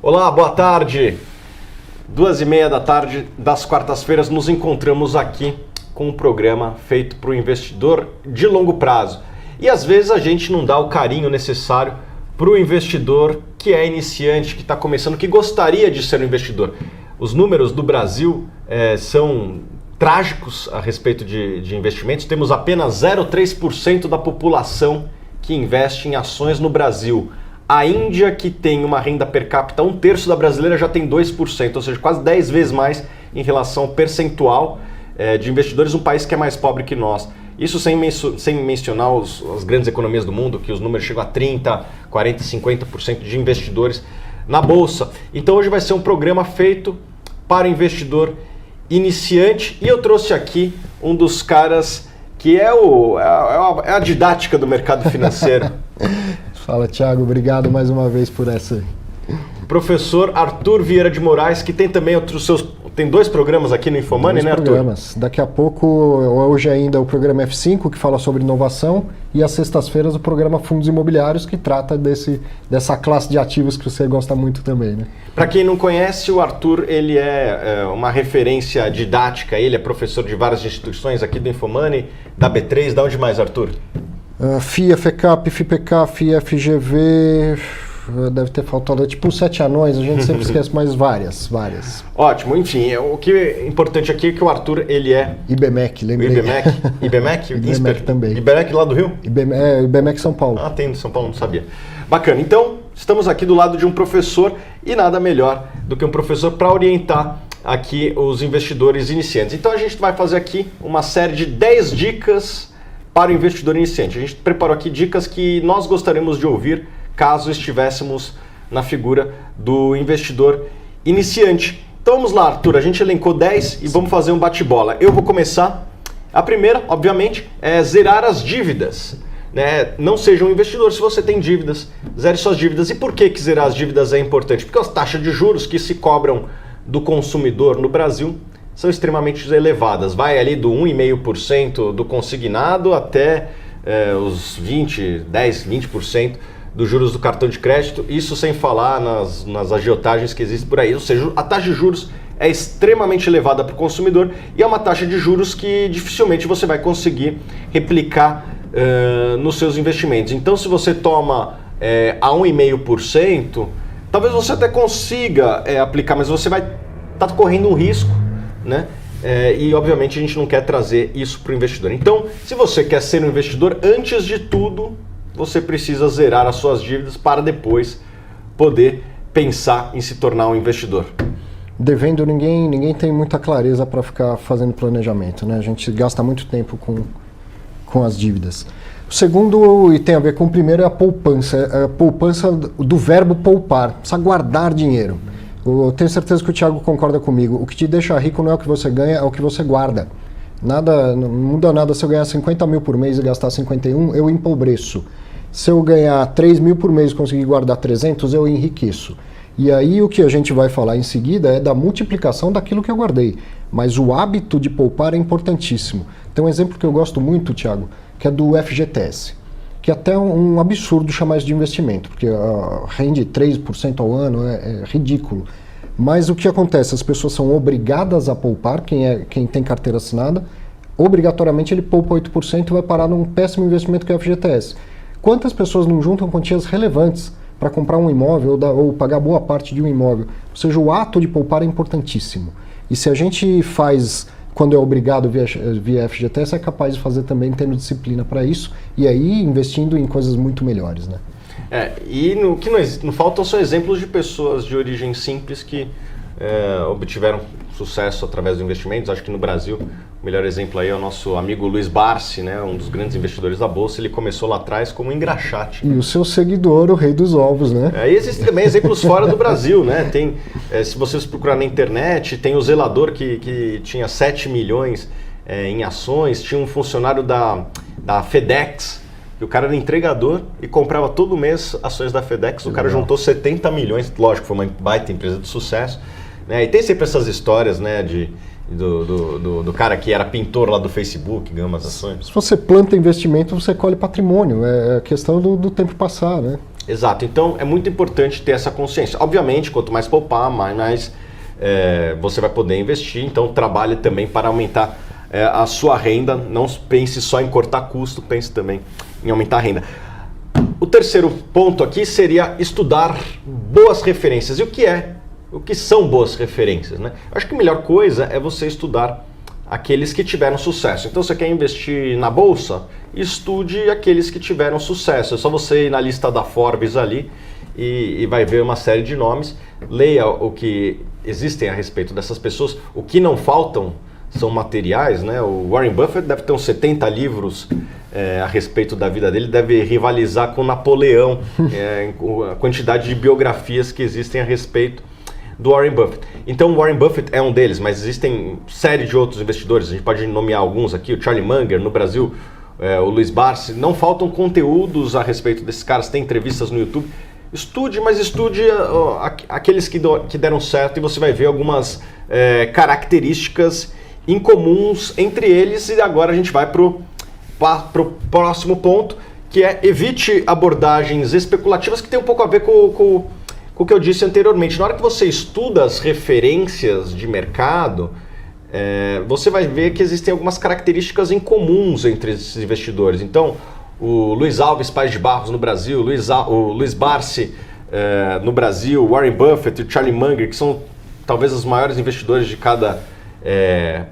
Olá, boa tarde. 2h30 da tarde das quartas-feiras nos encontramos aqui com um programa feito para o investidor de longo prazo. E às vezes a gente não dá o carinho necessário para o investidor que é iniciante, que está começando, que gostaria de ser um investidor. Os números do Brasil são trágicos a respeito de investimentos. Temos apenas 0,3% da população que investe em ações no Brasil. A Índia, que tem uma renda per capita, 1/3 da brasileira, já tem 2%, ou seja, quase 10 vezes mais em relação ao percentual de investidores, um país que é mais pobre que nós. Isso sem mencionar as grandes economias do mundo, que os números chegam a 30%, 40%, 50% de investidores na Bolsa. Então hoje vai ser um programa feito para o investidor iniciante e eu trouxe aqui um dos caras que é a didática do mercado financeiro. Fala, Thiago, obrigado mais uma vez por essa. Professor Arthur Vieira de Moraes, que tem também tem 2 programas aqui no Infomoney, né, Arthur? Programas. Daqui a pouco, hoje ainda o programa F5, que fala sobre inovação, e às sextas-feiras o programa Fundos Imobiliários, que trata dessa classe de ativos que você gosta muito também, né? Para quem não conhece, o Arthur, ele é uma referência didática, ele é professor de várias instituições aqui do Infomoney, da B3, da onde mais, Arthur? FIA, FECAP, FIPK, FIA, FGV, deve ter faltado, tipo os 7 anões, a gente sempre esquece, mas várias. Ótimo, enfim, o que é importante aqui é que o Arthur, ele é... IBMEC, lembrei. IBMEC? IBMEC também. IBMEC lá do Rio? IBMEC São Paulo. Ah, tem no São Paulo, não sabia. Bacana, então estamos aqui do lado de um professor e nada melhor do que um professor para orientar aqui os investidores iniciantes. Então a gente vai fazer aqui uma série de 10 dicas para o investidor iniciante. A gente preparou aqui dicas que nós gostaríamos de ouvir caso estivéssemos na figura do investidor iniciante. Então vamos lá, Arthur, a gente elencou 10 e vamos fazer um bate-bola. Eu vou começar. A primeira, obviamente, é zerar as dívidas. Não seja um investidor se você tem dívidas, zere suas dívidas. E por que zerar as dívidas é importante? Porque as taxas de juros que se cobram do consumidor no Brasil são extremamente elevadas. Vai ali do 1,5% do consignado até os 20% dos juros do cartão de crédito, isso sem falar nas agiotagens que existem por aí. Ou seja, a taxa de juros é extremamente elevada para o consumidor e é uma taxa de juros que dificilmente você vai conseguir replicar nos seus investimentos. Então, se você toma a 1,5%, talvez você até consiga aplicar, mas você vai estar correndo um risco, né? E obviamente a gente não quer trazer isso para o investidor. Então, se você quer ser um investidor, antes de tudo, você precisa zerar as suas dívidas para depois poder pensar em se tornar um investidor. Devendo, ninguém tem muita clareza para ficar fazendo planejamento, né? A gente gasta muito tempo com as dívidas. O segundo, e tem a ver com o primeiro, é a poupança do verbo poupar. Precisa guardar dinheiro. Eu tenho certeza que o Thiago concorda comigo. O que te deixa rico não é o que você ganha, é o que você guarda. Não muda nada se eu ganhar 50 mil por mês e gastar 51, eu empobreço. Se eu ganhar 3 mil por mês e conseguir guardar 300, eu enriqueço. E aí o que a gente vai falar em seguida é da multiplicação daquilo que eu guardei. Mas o hábito de poupar é importantíssimo. Tem um exemplo que eu gosto muito, Thiago, que é do FGTS. Que é até um absurdo chamar isso de investimento, porque rende 3% ao ano, é ridículo. Mas o que acontece? As pessoas são obrigadas a poupar, quem tem carteira assinada, obrigatoriamente ele poupa 8% e vai parar num péssimo investimento que é o FGTS. Quantas pessoas não juntam quantias relevantes para comprar um imóvel ou pagar boa parte de um imóvel? Ou seja, o ato de poupar é importantíssimo. E se a gente faz quando é obrigado via FGTS, é capaz de fazer também tendo disciplina para isso e aí investindo em coisas muito melhores, né? E no que não faltam são exemplos de pessoas de origem simples que obtiveram sucesso através dos investimentos. Acho que no Brasil o melhor exemplo aí é o nosso amigo Luiz Barsi, né, um dos grandes investidores da Bolsa. Ele começou lá atrás como engraxate. E o seu seguidor, o rei dos ovos, né? E existem também exemplos fora do Brasil, né? Tem, se vocês procurar na internet, tem o zelador que tinha 7 milhões em ações, tinha um funcionário da FedEx, que o cara era entregador e comprava todo mês ações da FedEx. O cara juntou 70 milhões, lógico, foi uma baita empresa de sucesso, né? E tem sempre essas histórias, né, do cara que era pintor lá do Facebook, ganhou umas ações. Se você planta investimento, você colhe patrimônio. É a questão do tempo passar, né? Exato, então é muito importante ter essa consciência. Obviamente, quanto mais poupar, mais você vai poder investir, então trabalhe também para aumentar a sua renda, não pense só em cortar custo, pense também em aumentar a renda. O terceiro ponto aqui seria estudar boas referências. E o que são boas referências, né? Acho que a melhor coisa é você estudar aqueles que tiveram sucesso. Então, você quer investir na bolsa? Estude aqueles que tiveram sucesso. É só você ir na lista da Forbes ali e vai ver uma série de nomes. Leia o que existem a respeito dessas pessoas. O que não faltam são materiais, né? O Warren Buffett deve ter uns 70 livros a respeito da vida dele, deve rivalizar com Napoleão, a quantidade de biografias que existem a respeito do Warren Buffett. Então o Warren Buffett é um deles, mas existem série de outros investidores, a gente pode nomear alguns aqui, o Charlie Munger, no Brasil, o Luiz Barsi. Não faltam conteúdos a respeito desses caras, tem entrevistas no YouTube. Estude, mas estude aqueles que deram certo, e você vai ver algumas características incomuns entre eles. E agora a gente vai para o próximo ponto, que é evite abordagens especulativas, que tem um pouco a ver com o que eu disse anteriormente. Na hora que você estuda as referências de mercado, você vai ver que existem algumas características incomuns entre esses investidores. Então, o Luiz Alves Paes de Barros no Brasil, o Luiz Barsi no Brasil, Warren Buffett e o Charlie Munger, que são talvez os maiores investidores de cada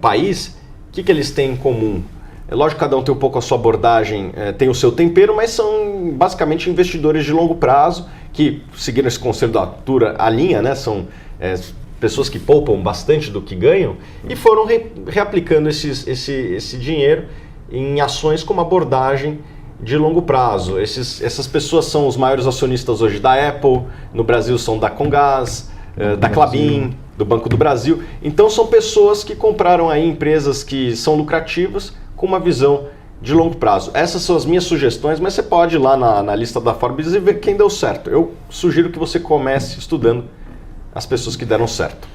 país, o que eles têm em comum? É lógico que cada um tem um pouco a sua abordagem, tem o seu tempero, mas são basicamente investidores de longo prazo que seguiram esse conselho da altura, a linha, né? São pessoas que poupam bastante do que ganham e foram reaplicando esse dinheiro em ações com uma abordagem de longo prazo. Essas pessoas são os maiores acionistas hoje da Apple, no Brasil são da Comgás, da Klabin, do Banco do Brasil. Então são pessoas que compraram aí empresas que são lucrativas com uma visão de longo prazo. Essas são as minhas sugestões, mas você pode ir lá na lista da Forbes e ver quem deu certo. Eu sugiro que você comece estudando as pessoas que deram certo.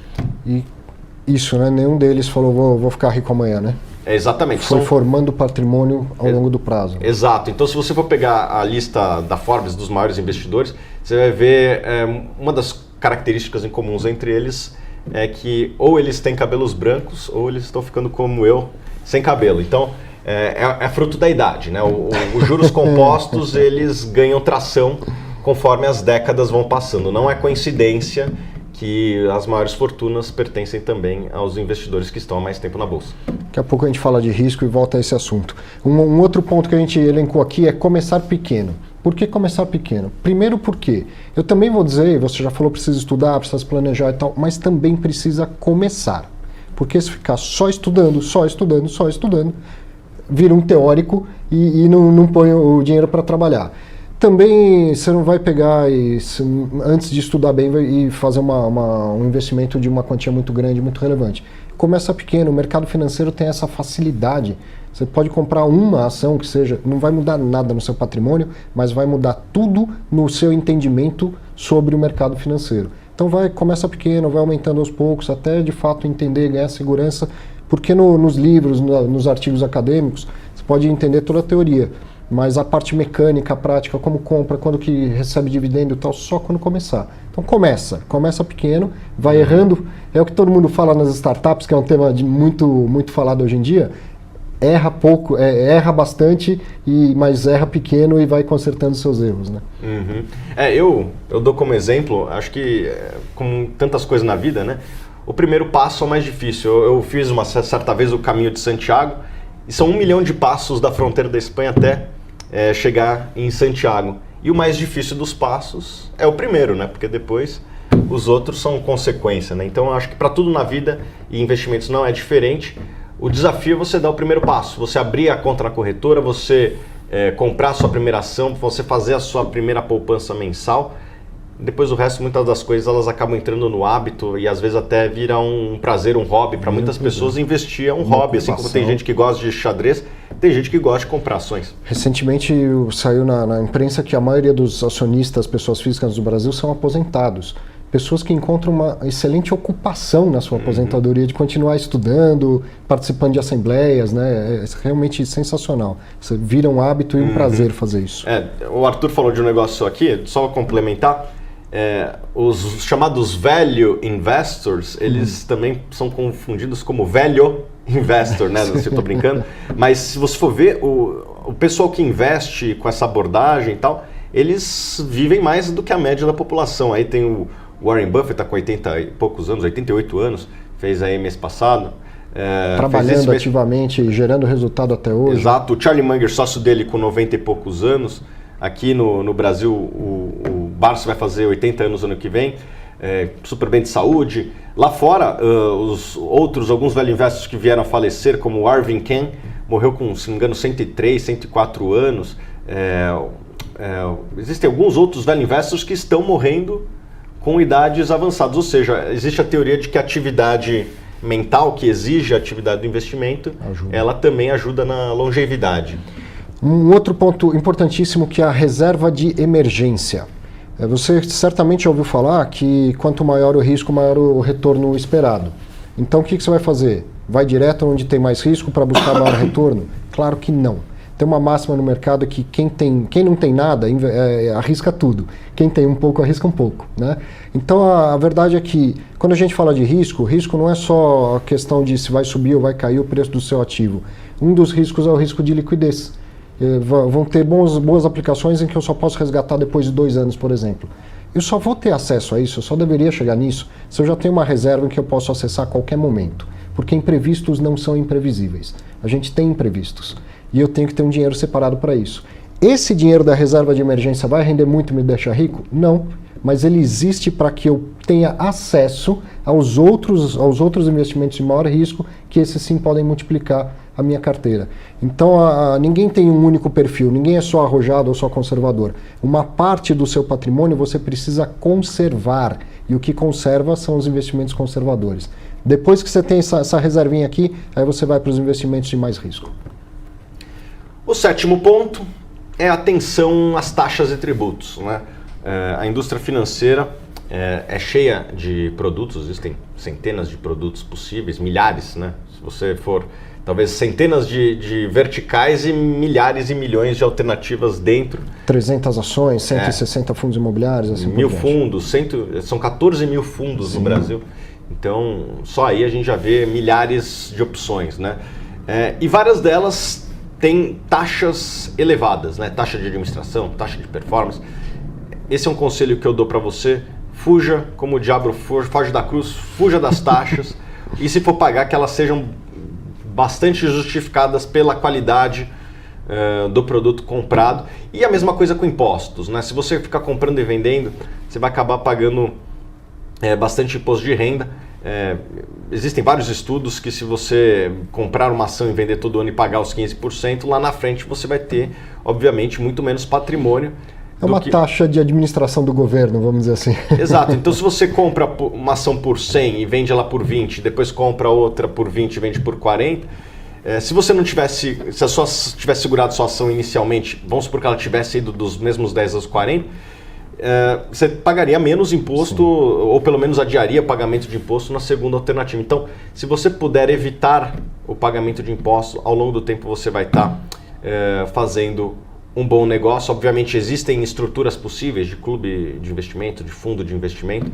E isso, né? Nenhum deles falou, vou ficar rico amanhã, né? Exatamente. Foi formando patrimônio ao longo do prazo. Exato. Então, se você for pegar a lista da Forbes dos maiores investidores, você vai ver uma das características em comuns entre eles é que ou eles têm cabelos brancos ou eles estão ficando como eu, sem cabelo. Então, é fruto da idade, né? Os juros compostos, eles ganham tração conforme as décadas vão passando. Não é coincidência que as maiores fortunas pertencem também aos investidores que estão há mais tempo na bolsa. Daqui a pouco a gente fala de risco e volta a esse assunto. Um outro ponto que a gente elencou aqui é começar pequeno. Por que começar pequeno? Primeiro porque, eu também vou dizer, você já falou, precisa estudar, precisa se planejar e tal, mas também precisa começar. Porque se ficar só estudando, vira um teórico e não põe o dinheiro para trabalhar. Também você não vai pegar antes de estudar bem e fazer um investimento de uma quantia muito grande, muito relevante. Começa pequeno, o mercado financeiro tem essa facilidade. Você pode comprar uma ação que seja, não vai mudar nada no seu patrimônio, mas vai mudar tudo no seu entendimento sobre o mercado financeiro. Então começa pequeno, vai aumentando aos poucos, até de fato entender, ganhar segurança, porque nos livros, nos artigos acadêmicos, você pode entender toda a teoria, mas a parte mecânica, a prática, como compra, quando que recebe dividendo e tal, só quando começar. Então começa pequeno, vai errando, é o que todo mundo fala nas startups, que é um tema muito falado hoje em dia. Erra pouco, erra bastante, mas erra pequeno e vai consertando seus erros, né? Uhum. Eu dou como exemplo, acho que como tantas coisas na vida, né? O primeiro passo é o mais difícil. Eu fiz uma certa vez o Caminho de Santiago, e são 1 milhão de passos da fronteira da Espanha até chegar em Santiago. E o mais difícil dos passos é o primeiro, né? Porque depois os outros são consequência, né? Então eu acho que para tudo na vida e investimentos não é diferente. O desafio é você dar o primeiro passo, você abrir a conta na corretora, você comprar a sua primeira ação, você fazer a sua primeira poupança mensal. Depois o resto, muitas das coisas, elas acabam entrando no hábito e às vezes até vira um prazer, um hobby. Para muitas pessoas investir é um hobby, assim como tem gente que gosta de xadrez, tem gente que gosta de comprar ações. Recentemente saiu na imprensa que a maioria dos acionistas, pessoas físicas do Brasil, são aposentados. pessoas que encontram uma excelente ocupação na sua aposentadoria, de continuar estudando, participando de assembleias, né? É realmente sensacional. Você vira um hábito e um prazer fazer isso. O Arthur falou de um negócio aqui, só para complementar. Os chamados value investors, eles também são confundidos como velho investor, né? Não sei se eu estou brincando. Mas se você for ver, o pessoal que investe com essa abordagem e tal, eles vivem mais do que a média da população. Aí tem o Warren Buffett, está com 80 e poucos anos, 88 anos, fez aí mês passado. Trabalhando ativamente, gerando resultado até hoje. Exato. O Charlie Munger, sócio dele, com 90 e poucos anos. Aqui no Brasil, o Barça vai fazer 80 anos ano que vem, super bem de saúde. Lá fora, alguns velho investors que vieram a falecer, como o Arvin Ken, morreu com, se não me engano, 103, 104 anos. Existem alguns outros velho investors que estão morrendo com idades avançadas. Ou seja, existe a teoria de que a atividade mental, que exige a atividade do investimento, ela também ajuda na longevidade. Um outro ponto importantíssimo que é a reserva de emergência. Você certamente já ouviu falar que quanto maior o risco, maior o retorno esperado. Então o que você vai fazer? Vai direto onde tem mais risco para buscar maior retorno? Claro que não. Tem uma máxima no mercado que quem não tem nada arrisca tudo. Quem tem um pouco arrisca um pouco, né? Então a verdade é que quando a gente fala de risco não é só a questão de se vai subir ou vai cair o preço do seu ativo. Um dos riscos é o risco de liquidez. Vão ter boas aplicações em que eu só posso resgatar depois de 2 anos, por exemplo. Eu só vou ter acesso a isso, eu só deveria chegar nisso, se eu já tenho uma reserva em que eu posso acessar a qualquer momento. Porque imprevistos não são imprevisíveis. A gente tem imprevistos. E eu tenho que ter um dinheiro separado para isso. Esse dinheiro da reserva de emergência vai render muito e me deixar rico? Não. Mas ele existe para que eu tenha acesso aos outros investimentos de maior risco, que esses sim podem multiplicar a minha carteira. Então ninguém tem um único perfil, ninguém é só arrojado ou só conservador. Uma parte do seu patrimônio você precisa conservar, e o que conserva são os investimentos conservadores. Depois que você tem essa reservinha aqui, aí você vai para os investimentos de mais risco. O 7º ponto é a atenção às taxas e tributos, né? A indústria financeira é cheia de produtos, existem centenas de produtos possíveis, milhares, né? Se você for, talvez centenas de verticais e milhares e milhões de alternativas dentro. 300 ações, 160 fundos imobiliários, assim por diante. Fundos, são 14 mil fundos no Brasil. Então, só aí a gente já vê milhares de opções, né? E várias delas têm taxas elevadas, né? Taxa de administração, taxa de performance. Esse é um conselho que eu dou para você. Fuja como o diabo foge da cruz, fuja das taxas. E se for pagar, que elas sejam bastante justificadas pela qualidade do produto comprado. E a mesma coisa com impostos, né? Se você ficar comprando e vendendo, você vai acabar pagando bastante imposto de renda. Existem vários estudos que se você comprar uma ação e vender todo ano e pagar os 15%, lá na frente você vai ter, obviamente, muito menos patrimônio. É uma taxa de administração do governo, vamos dizer assim. Exato. Então, se você compra uma ação por 100 e vende ela por 20, depois compra outra por 20 e vende por 40, se você não tivesse, se a sua tivesse segurado sua ação inicialmente, vamos supor que ela tivesse ido dos mesmos 10 aos 40, você pagaria menos imposto, ou pelo menos adiaria o pagamento de imposto na segunda alternativa. Então, se você puder evitar o pagamento de imposto, ao longo do tempo você vai estar fazendo um bom negócio. Obviamente existem estruturas possíveis de clube de investimento, de fundo de investimento,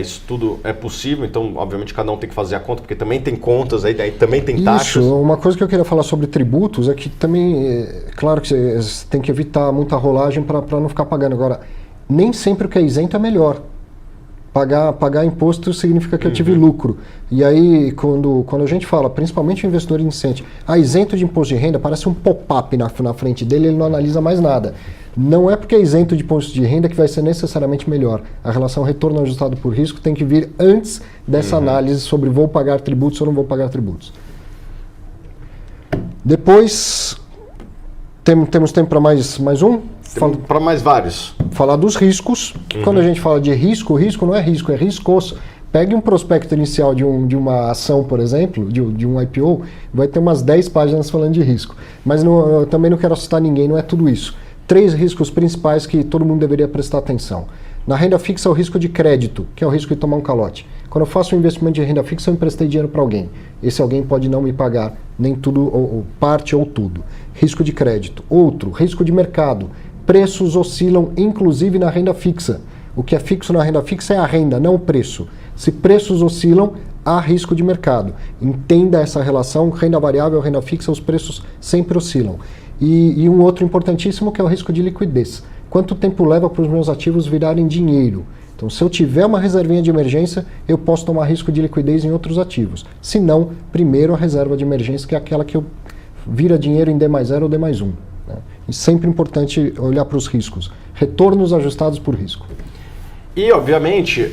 isso tudo é possível, então obviamente cada um tem que fazer a conta, porque também tem contas, aí também tem taxas. Isso, uma coisa que eu queria falar sobre tributos é que também, claro que você tem que evitar muita rolagem para não ficar pagando. Agora, nem sempre o que é isento é melhor. Pagar imposto significa que eu tive lucro. E aí, quando a gente fala, principalmente o investidor iniciante, isento de imposto de renda, parece um pop-up na frente dele, ele não analisa mais nada. Não é porque é isento de imposto de renda que vai ser necessariamente melhor. A relação retorno ajustado por risco tem que vir antes dessa análise sobre vou pagar tributos ou não vou pagar tributos. Depois, temos tempo para mais um? Para mais vários. Falar dos riscos, que quando a gente fala de risco, risco não é risco, é riscoso. Pegue um prospecto inicial de uma ação, por exemplo, de um IPO, vai ter umas 10 páginas falando de risco. Mas eu também não quero assustar ninguém, não é tudo isso. 3 riscos principais que todo mundo deveria prestar atenção. Na renda fixa, o risco de crédito, que é o risco de tomar um calote. Quando eu faço um investimento de renda fixa, eu emprestei dinheiro para alguém. Esse alguém pode não me pagar nem tudo, ou parte ou tudo. Risco de crédito. Outro, risco de mercado. Preços oscilam, inclusive na renda fixa. O que é fixo na renda fixa é a renda, não o preço. Se preços oscilam, há risco de mercado. Entenda essa relação, renda variável, renda fixa, os preços sempre oscilam. E um outro importantíssimo que é o risco de liquidez. Quanto tempo leva para os meus ativos virarem dinheiro? Então, se eu tiver uma reservinha de emergência, eu posso tomar risco de liquidez em outros ativos. Se não, primeiro a reserva de emergência, que é aquela que eu vira dinheiro em D mais 0 ou D mais 1. Né? E sempre importante olhar para os riscos. Retornos ajustados por risco. E, obviamente,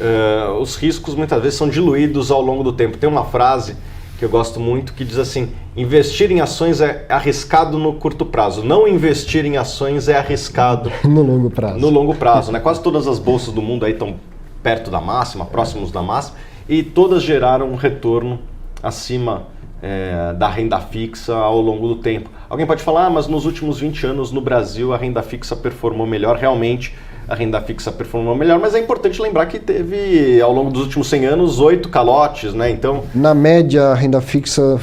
os riscos muitas vezes são diluídos ao longo do tempo. Tem uma frase que eu gosto muito que diz assim: investir em ações é arriscado no curto prazo, não investir em ações é arriscado no longo prazo. No longo prazo, né? Quase todas as bolsas do mundo aí estão perto da máxima, próximos da máxima, e todas geraram um retorno acima da renda fixa ao longo do tempo. Alguém pode falar, mas nos últimos 20 anos no Brasil a renda fixa performou melhor. Realmente, a renda fixa performou melhor, mas é importante lembrar que teve, ao longo dos últimos 100 anos, 8 calotes, né? Então, na média, a renda fixa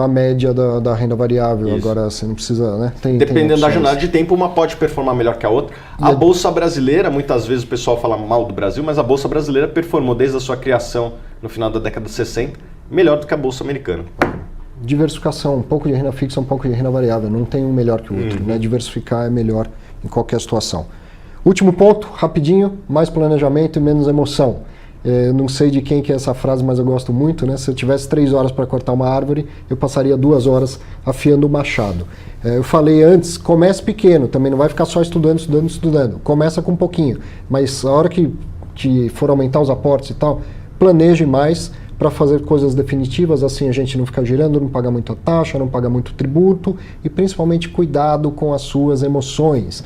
a média da renda variável. Isso. Agora você não precisa, né? Dependendo da janela de tempo, uma pode performar melhor que a outra. A Bolsa Brasileira, muitas vezes o pessoal fala mal do Brasil, mas a Bolsa Brasileira performou desde a sua criação no final da década de 60, melhor do que a Bolsa Americana. Diversificação, um pouco de renda fixa, um pouco de renda variável. Não tem um melhor que o outro, né? Diversificar é melhor em qualquer situação. Último ponto, rapidinho, mais planejamento e menos emoção. Não sei de quem que é essa frase, mas eu gosto muito, né? Se eu tivesse 3 horas para cortar uma árvore, eu passaria 2 horas afiando o machado. Eu falei antes, comece pequeno, também não vai ficar só estudando. Começa com um pouquinho, mas a hora que for aumentar os aportes e tal, planeje mais para fazer coisas definitivas, assim a gente não ficar girando, não pagar muita taxa, não pagar muito tributo e principalmente cuidado com as suas emoções.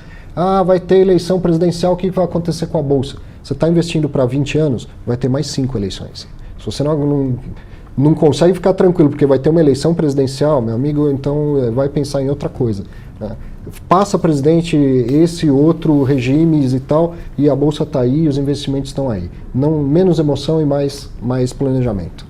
Vai ter eleição presidencial, o que vai acontecer com a Bolsa? Você está investindo para 20 anos, vai ter mais 5 eleições. Se você não consegue ficar tranquilo, porque vai ter uma eleição presidencial, meu amigo, então vai pensar em outra coisa. Né? Passa presidente esse outro regimes e tal, e a Bolsa está aí, os investimentos estão aí. Menos emoção e mais planejamento.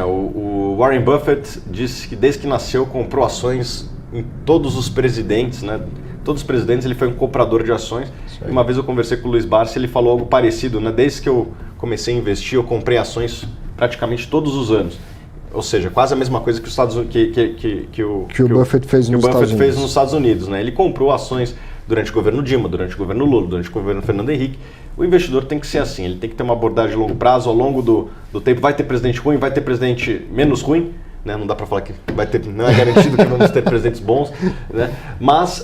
O Warren Buffett disse que desde que nasceu comprou ações em todos os presidentes, né? Todos os presidentes ele foi um comprador de ações. E uma vez eu conversei com o Luiz Barsi, ele falou algo parecido, né? Desde que eu comecei a investir, eu comprei ações praticamente todos os anos. Ou seja, quase a mesma coisa que o Buffett fez nos Estados Unidos. Né? Ele comprou ações durante o governo Dilma, durante o governo Lula, durante o governo Fernando Henrique. O investidor tem que ser assim, ele tem que ter uma abordagem a longo prazo, ao longo do tempo. Vai ter presidente ruim, vai ter presidente menos ruim. Né? Não dá para falar que não é garantido que vamos ter presidentes bons, né? Mas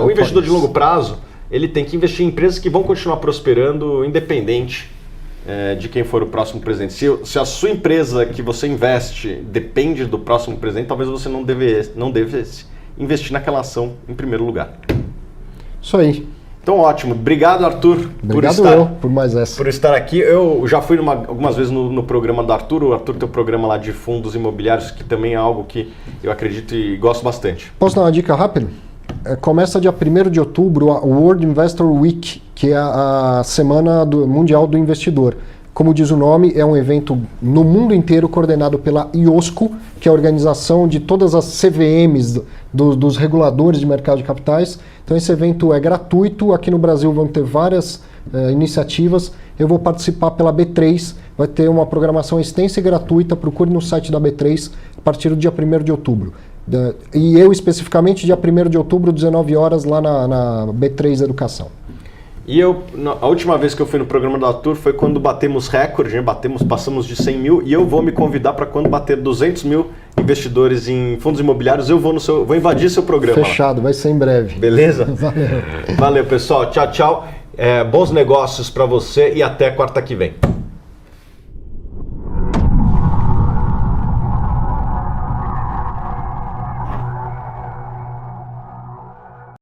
o investidor de longo prazo, ele tem que investir em empresas que vão continuar prosperando independente de quem for o próximo presidente. Se a sua empresa que você investe depende do próximo presidente, talvez você não devesse investir naquela ação em primeiro lugar. Isso aí. Então, ótimo. Obrigado, Arthur, por estar aqui. Eu já fui algumas vezes no programa do Arthur. O Arthur tem um programa lá de fundos imobiliários, que também é algo que eu acredito e gosto bastante. Posso dar uma dica rápida? Começa dia 1º de outubro a World Investor Week, que é a Semana Mundial do Investidor. Como diz o nome, é um evento no mundo inteiro coordenado pela IOSCO, que é a organização de todas as CVMs dos reguladores de mercado de capitais. Então esse evento é gratuito, aqui no Brasil vão ter várias iniciativas. Eu vou participar pela B3, vai ter uma programação extensa e gratuita, procure no site da B3 a partir do dia 1º de outubro. E eu especificamente dia 1º de outubro, 19 horas, lá na B3 Educação. E a última vez que eu fui no programa do Arthur foi quando batemos recorde, né? Passamos de 100 mil, e eu vou me convidar para quando bater 200 mil investidores em fundos imobiliários, eu vou invadir seu programa. Fechado, vai ser em breve. Beleza? Valeu. Valeu, pessoal. Tchau, tchau. Bons negócios para você e até quarta que vem.